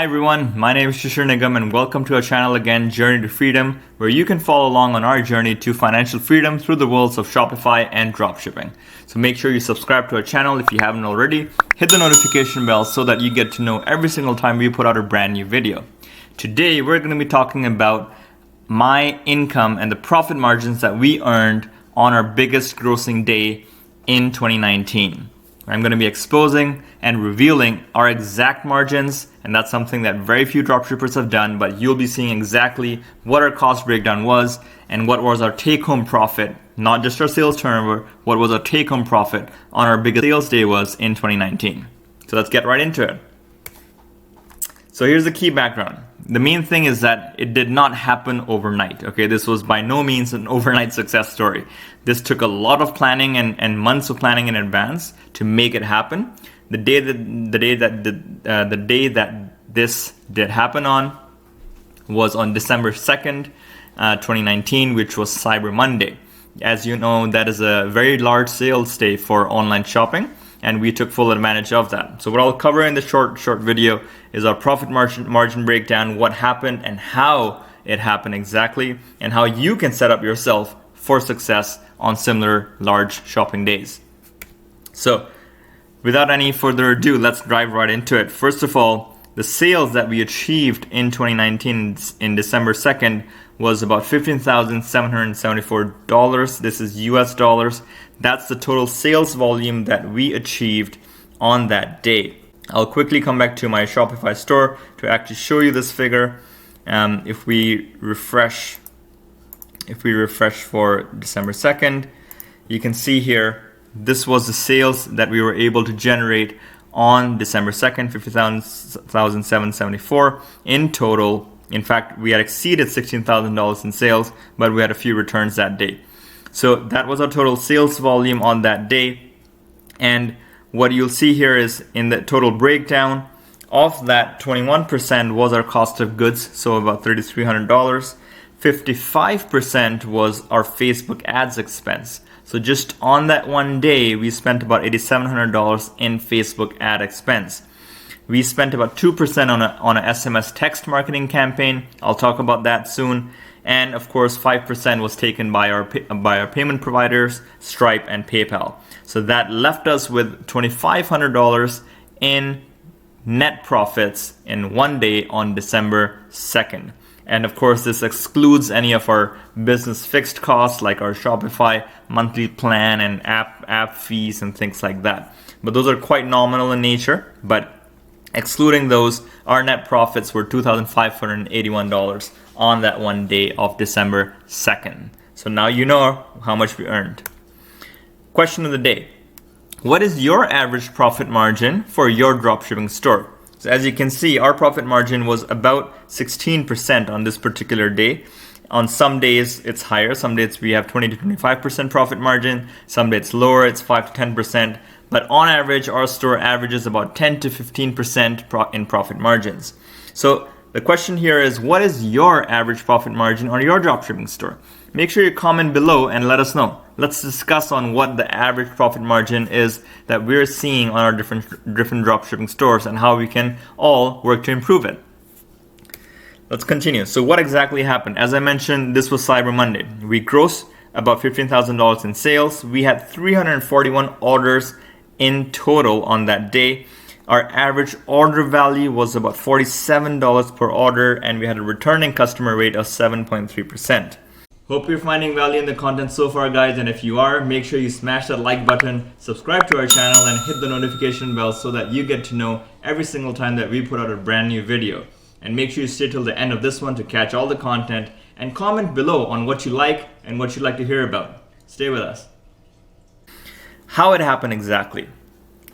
Hi everyone, my name is Shishir Nigam and welcome to our channel again, Journey to Freedom, where you can follow along on our journey to financial freedom through the worlds of Shopify and dropshipping. So make sure you subscribe to our channel if you haven't already, hit the notification bell so that you get to know every single time we put out a brand new video. Today we're going to be talking about my income and the profit margins that we earned on our biggest grossing day in 2019. I'm going to be exposing and revealing our exact margins, and that's something that very few dropshippers have done, but you'll be seeing exactly what our cost breakdown was and what was our take-home profit, not just our sales turnover, what was our take-home profit on our biggest sales day was in 2019. So let's get right into it. So here's the key background. The main thing is that it did not happen overnight. Okay, this was by no means an overnight success story. This took a lot of planning and months of planning in advance to make it happen. The day that this did happen on was on December 2nd, 2019, which was Cyber Monday. As you know, that is a very large sales day for online shopping, and we took full advantage of that. So what I'll cover in this short video is our profit margin breakdown, what happened and how it happened exactly, and how you can set up yourself for success on similar large shopping days. So without any further ado, let's dive right into it. First of all, the sales that we achieved in 2019 in December 2nd was about $15,774. This is US dollars. That's the total sales volume that we achieved on that day. I'll quickly come back to my Shopify store to actually show you this figure. If we refresh for December 2nd, you can see here, this was the sales that we were able to generate on December 2nd, $15,774 in total. In fact, we had exceeded $16,000 in sales, but we had a few returns that day. So that was our total sales volume on that day. And what you'll see here is in the total breakdown of that, 21% was our cost of goods, so about $3,300. 55% was our Facebook ads expense. So just on that one day, we spent about $8,700 in Facebook ad expense. We spent about 2% on a SMS text marketing campaign. I'll talk about that soon. And of course, 5% was taken by our payment providers, Stripe and PayPal. So that left us with $2,500 in net profits in one day on December 2nd. And of course, this excludes any of our business fixed costs like our Shopify monthly plan and app fees and things like that. But those are quite nominal in nature. But excluding those, our net profits were $2,581 on that one day of December 2nd. So now you know how much we earned. Question of the day. What is your average profit margin for your dropshipping store? So as you can see, our profit margin was about 16% on this particular day. On some days it's higher. Some days we have 20 to 25% profit margin. Some days it's lower, it's 5 to 10%. But on average, our store averages about 10 to 15% in profit margins. So the question here is, what is your average profit margin on your dropshipping store? Make sure you comment below and let us know. Let's discuss on what the average profit margin is that we're seeing on our different dropshipping stores and how we can all work to improve it. Let's continue. So what exactly happened? As I mentioned, this was Cyber Monday. We grossed about $15,000 in sales. We had 341 orders in total on that day. Our average order value was about $47 per order, and we had a returning customer rate of 7.3%. Hope you're finding value in the content so far, guys, and if you are, make sure you smash that like button, subscribe to our channel, and hit the notification bell so that you get to know every single time that we put out a brand new video. And make sure you stay till the end of this one to catch all the content, and comment below on what you like and what you'd like to hear about. Stay with us. How it happened exactly.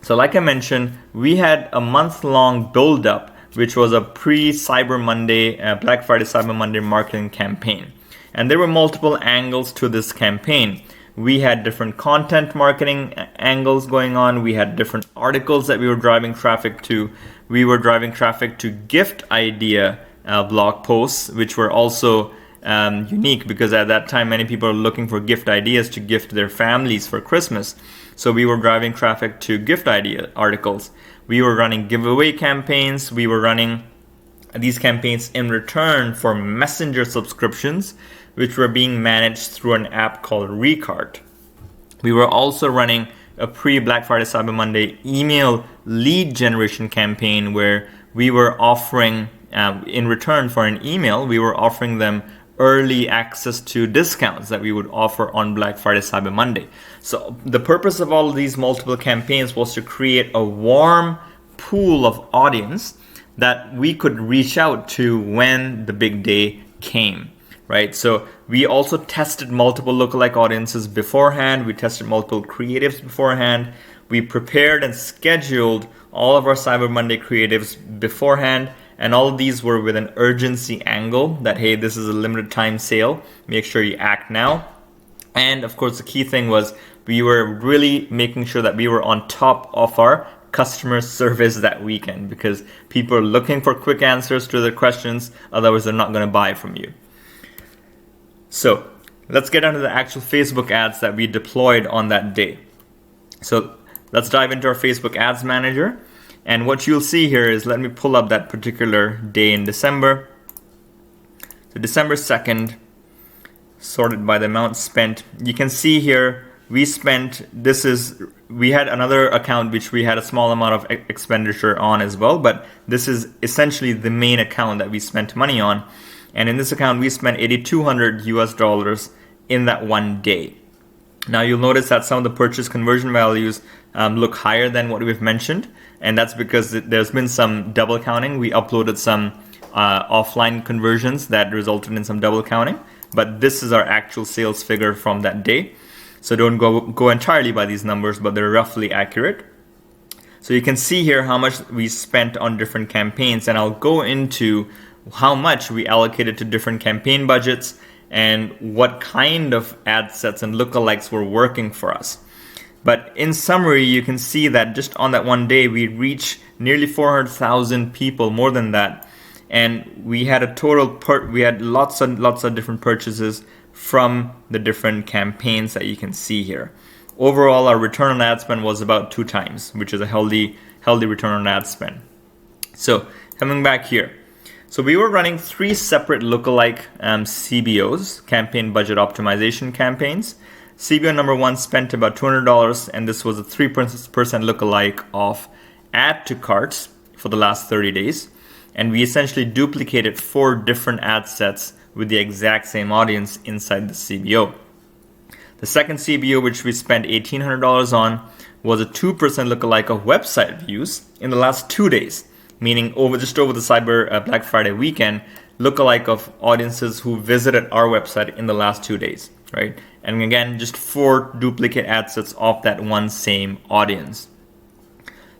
So like I mentioned, we had a month-long build-up, which was a pre-Cyber Monday, Black Friday Cyber Monday marketing campaign. And there were multiple angles to this campaign. We had different content marketing angles going on. We had different articles that we were driving traffic to. We were driving traffic to gift idea blog posts, which were also unique because at that time, many people are looking for gift ideas to gift their families for Christmas. So we were driving traffic to gift idea articles. We were running giveaway campaigns. We were running these campaigns in return for messenger subscriptions, which were being managed through an app called Recart. We were also running a pre-Black Friday Cyber Monday email lead generation campaign where we were offering, in return for an email, we were offering them early access to discounts that we would offer on Black Friday Cyber Monday. So the purpose of all of these multiple campaigns was to create a warm pool of audience that we could reach out to when the big day came, right? So we also tested multiple lookalike audiences beforehand. We tested multiple creatives beforehand. We prepared and scheduled all of our Cyber Monday creatives beforehand. And all of these were with an urgency angle that, hey, this is a limited time sale. Make sure you act now. And of course, the key thing was we were really making sure that we were on top of our customer service that weekend, because people are looking for quick answers to their questions. Otherwise, they're not going to buy from you. So let's get into the actual Facebook ads that we deployed on that day. So let's dive into our Facebook ads manager. And what you'll see here is, let me pull up that particular day in December. So December 2nd, sorted by the amount spent. You can see here, we had another account which we had a small amount of expenditure on as well, but this is essentially the main account that we spent money on. And in this account, we spent $8,200 in that one day. Now you'll notice that some of the purchase conversion values look higher than what we've mentioned, and that's because there's been some double counting. We uploaded some offline conversions that resulted in some double counting, but this is our actual sales figure from that day. So don't go entirely by these numbers, but they're roughly accurate. So you can see here how much we spent on different campaigns, and I'll go into how much we allocated to different campaign budgets and what kind of ad sets and lookalikes were working for us. But in summary, you can see that just on that one day, we reached nearly 400,000 people, more than that. And we had we had lots of different purchases from the different campaigns that you can see here. Overall, our return on ad spend was about 2 times, which is a healthy return on ad spend. So coming back here. So we were running 3 separate lookalike CBOs, campaign budget optimization campaigns. CBO number 1 spent about $200, and this was a 3% lookalike of add to carts for the last 30 days. And we essentially duplicated 4 different ad sets with the exact same audience inside the CBO. The second CBO, which we spent $1,800 on, was a 2% lookalike of website views in the last 2 days, meaning over the Cyber Black Friday weekend, lookalike of audiences who visited our website in the last 2 days, right? And again, just 4 duplicate ad sets of that one same audience.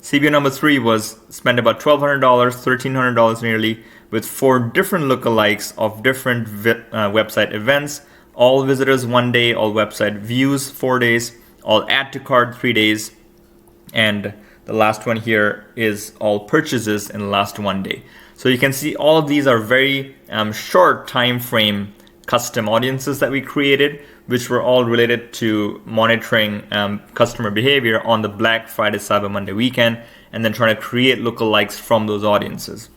CBO number 3 was spent about $1,200, $1,300 nearly, with 4 different lookalikes of different website events, all visitors 1 day, all website views 4 days, all add to cart 3 days, and the last one here is all purchases in the last 1 day. So you can see all of these are very short time frame custom audiences that we created, which were all related to monitoring customer behavior on the Black Friday Cyber Monday weekend, and then trying to create lookalikes from those audiences.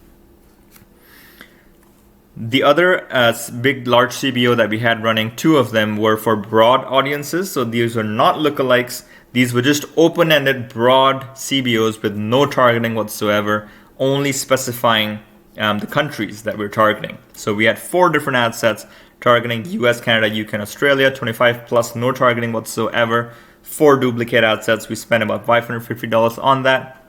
The other large CBO that we had running, 2 of them were for broad audiences. So these were not lookalikes. These were just open-ended broad CBOs with no targeting whatsoever, only specifying the countries that we're targeting. So we had 4 different ad sets targeting US, Canada, UK, and Australia, 25 plus, no targeting whatsoever. 4 duplicate ad sets. We spent about $550 on that.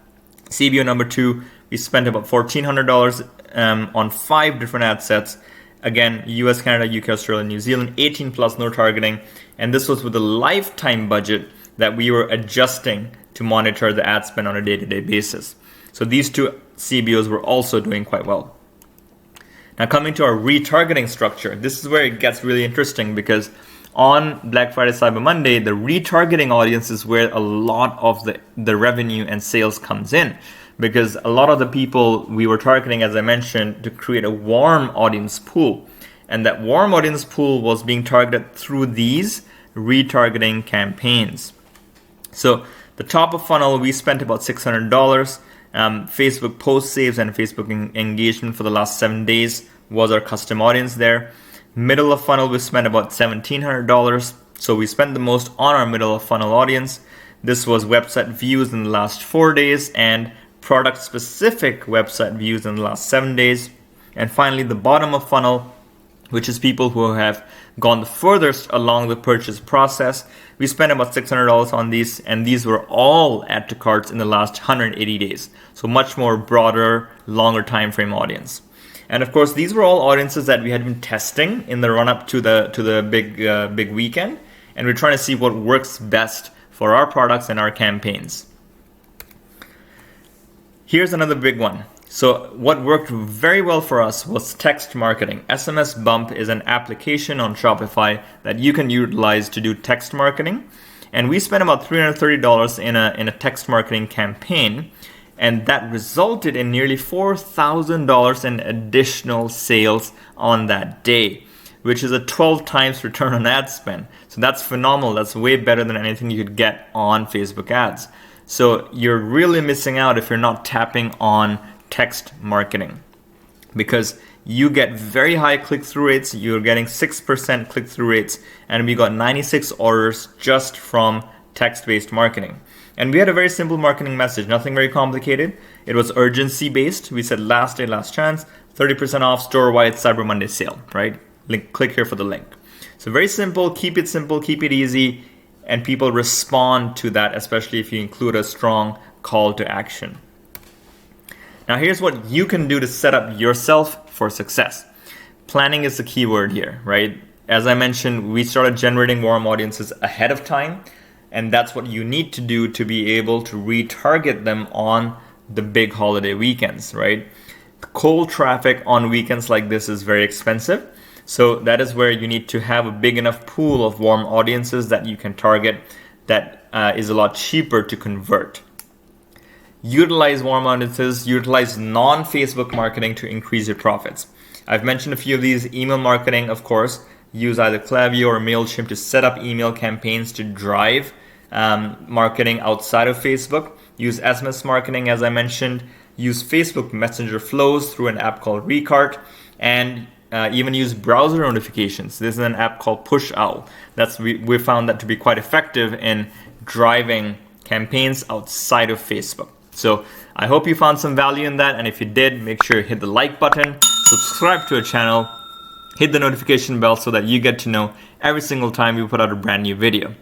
CBO number 2, we spent about $1,400 on 5 different ad sets. Again, US, Canada, UK, Australia, New Zealand, 18 plus, no targeting. And this was with a lifetime budget that we were adjusting to monitor the ad spend on a day-to-day basis. So these 2 CBOs were also doing quite well. Now coming to our retargeting structure, this is where it gets really interesting, because on Black Friday Cyber Monday, the retargeting audience is where a lot of the revenue and sales comes in, because a lot of the people we were targeting, as I mentioned, to create a warm audience pool. And that warm audience pool was being targeted through these retargeting campaigns. So the top of funnel, we spent about $600. Facebook post saves and Facebook engagement for the last 7 days was our custom audience there. Middle of funnel, we spent about $1,700. So we spent the most on our middle of funnel audience. This was website views in the last 4 days and product specific website views in the last 7 days. And finally, the bottom of funnel, which is people who have gone the furthest along the purchase process. We spent about $600 on these, and these were all add to carts in the last 180 days. So much more broader, longer time frame audience. And of course, these were all audiences that we had been testing in the run up to the big weekend, and we're trying to see what works best for our products and our campaigns. Here's another big one. So what worked very well for us was text marketing. SMS Bump is an application on Shopify that you can utilize to do text marketing. And we spent about $330 in a text marketing campaign. And that resulted in nearly $4,000 in additional sales on that day, which is a 12 times return on ad spend. So that's phenomenal. That's way better than anything you could get on Facebook ads. So you're really missing out if you're not tapping on text marketing, because you get very high click-through rates. You're getting 6% click-through rates, and we got 96 orders just from text-based marketing. And we had a very simple marketing message, nothing very complicated. It was urgency-based. We said last day, last chance, 30% off store-wide Cyber Monday sale, right? Click here for the link. So very simple, keep it easy, and people respond to that, especially if you include a strong call to action. Now here's what you can do to set up yourself for success. Planning is the key word here, right? As I mentioned, we started generating warm audiences ahead of time, and that's what you need to do to be able to retarget them on the big holiday weekends, right? Cold traffic on weekends like this is very expensive. So that is where you need to have a big enough pool of warm audiences that you can target that is a lot cheaper to convert. Utilize warm audiences, utilize non-Facebook marketing to increase your profits. I've mentioned a few of these. Email marketing, of course. Use either Klaviyo or MailChimp to set up email campaigns to drive marketing outside of Facebook. Use SMS marketing, as I mentioned. Use Facebook Messenger flows through an app called Recart, and even use browser notifications. This is an app called Push Owl. We found that to be quite effective in driving campaigns outside of Facebook. So I hope you found some value in that, and if you did, make sure you hit the like button, subscribe to our channel, hit the notification bell so that you get to know every single time we put out a brand new video.